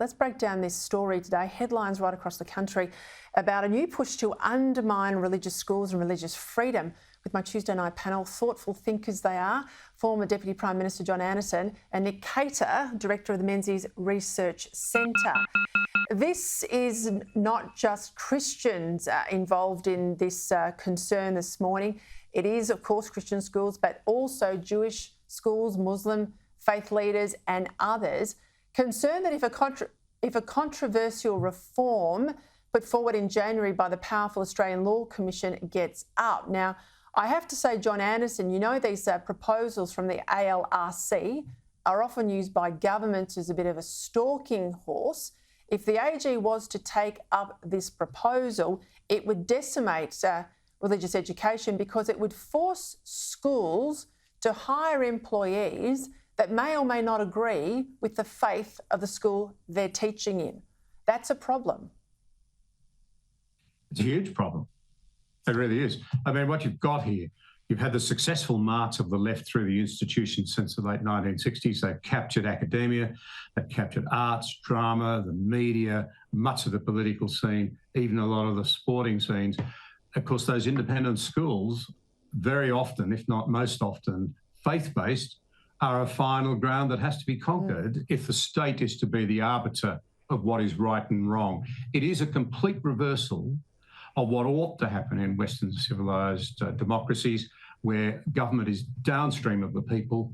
Let's break down this story today. Headlines right across the country about a new push to undermine religious schools and religious freedom. With my Tuesday night panel, thoughtful thinkers they are, former Deputy Prime Minister John Anderson and Nick Cater, Director of the Menzies Research Centre. This is not just Christians involved in this concern this morning. It is, of course, Christian schools, but also Jewish schools, Muslim faith leaders and others concerned that if a controversial reform put forward in January by the powerful Australian Law Commission gets up. Now, I have to say, John Anderson, you know these proposals from the ALRC are often used by governments as a bit of a stalking horse. If the AG was to take up this proposal, it would decimate religious education because it would force schools to hire employees that may or may not agree with the faith of the school they're teaching in. That's a problem. It's a huge problem. It really is. I mean, what you've got here, you've had the successful march of the left through the institution since the late 1960s. They've captured academia, they've captured arts, drama, the media, much of the political scene, even a lot of the sporting scenes. Of course, those independent schools, very often, if not most often, faith-based, are a final ground that has to be conquered if the state is to be the arbiter of what is right and wrong. It is a complete reversal of what ought to happen in Western civilised democracies, where government is downstream of the people.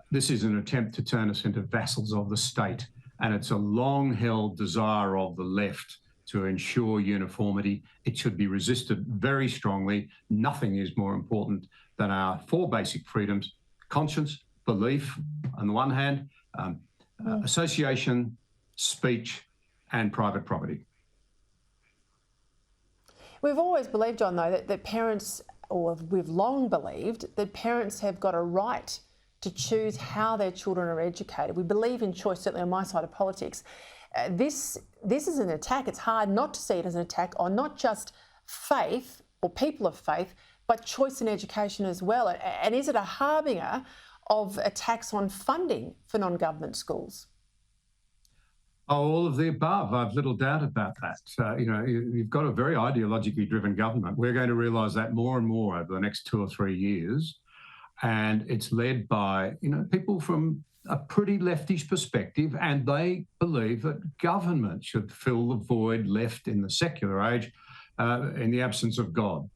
This is an attempt to turn us into vassals of the state, and it's a long-held desire of the left to ensure uniformity. It should be resisted very strongly. Nothing is more important than our four basic freedoms: conscience, belief on the one hand, association, speech, and private property. We've always believed, John, though, that parents, or we've long believed, that parents have got a right to choose how their children are educated. We believe in choice, certainly on my side of politics. This is an attack. It's hard not to see it as an attack on not just faith or people of faith, but choice in education as well. And is it a harbinger of attacks on funding for non-government schools? Oh, all of the above. I've little doubt about that. You've got a very ideologically driven government. We're going to realise that more and more over the next 2 or 3 years. And it's led by, people from a pretty leftish perspective, and they believe that government should fill the void left in the secular age in the absence of God.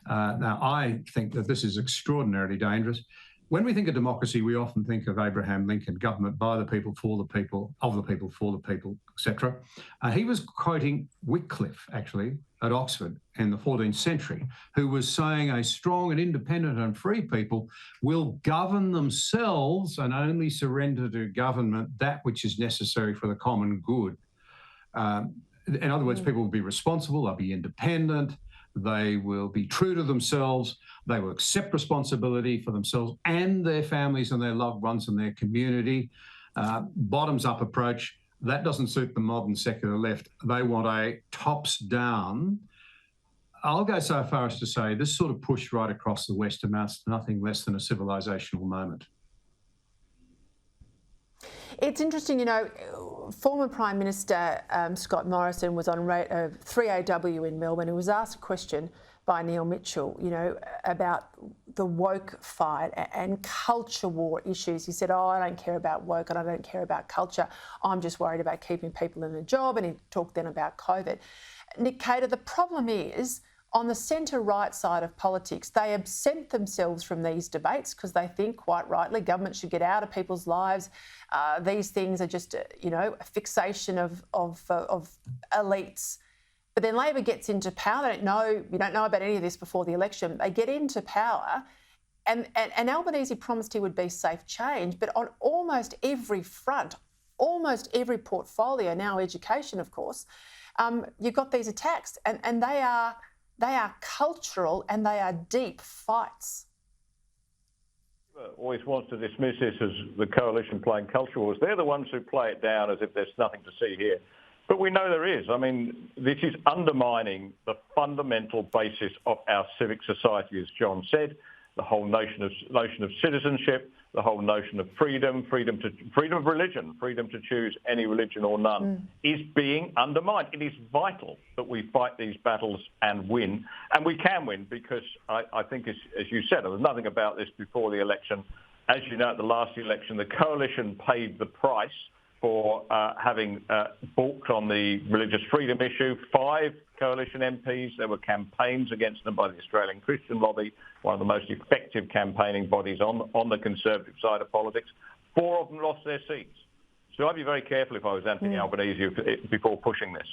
Now, I think that this is extraordinarily dangerous. When we think of democracy, we often think of Abraham Lincoln, government by the people, for the people, of the people, for the people, etc. He was quoting Wycliffe, actually, at Oxford in the 14th century, who was saying a strong and independent and free people will govern themselves and only surrender to government that which is necessary for the common good. In other words, people will be responsible, they'll be independent, they will be true to themselves, they will accept responsibility for themselves and their families and their loved ones and their community. Bottoms-up approach, that doesn't suit the modern secular left. They want a tops-down. I'll go so far as to say this sort of push right across the West amounts to nothing less than a civilisational moment. It's interesting, former Prime Minister Scott Morrison was on 3AW in Melbourne. He was asked a question by Neil Mitchell, about the woke fight and culture war issues. He said, I don't care about woke and I don't care about culture. I'm just worried about keeping people in a job. And he talked then about COVID. Nick Cater, the problem is, on the centre-right side of politics, they absent themselves from these debates because they think, quite rightly, government should get out of people's lives. These things are just, a fixation of elites. But then Labor gets into power. You don't know about any of this before the election. They get into power, and Albanese promised he would be safe change. But on almost every front, almost every portfolio, now education, of course, you've got these attacks, and they are cultural and they are deep fights. Always wants to dismiss this as the coalition playing culture wars. They're the ones who play it down as if there's nothing to see here. But we know there is. I mean, this is undermining the fundamental basis of our civic society, as John said. the whole notion of citizenship, the whole notion of freedom of religion, freedom to choose any religion or none, is being undermined. It is vital that we fight these battles and win, and we can win because I think, as you said, there was nothing about this before the election. As you know, at the last election, the coalition paid the price for having balked on the religious freedom issue. 5 coalition MPs, there were campaigns against them by the Australian Christian Lobby, one of the most effective campaigning bodies on the Conservative side of politics. 4 of them lost their seats. So I'd be very careful if I was Anthony Albanese before pushing this.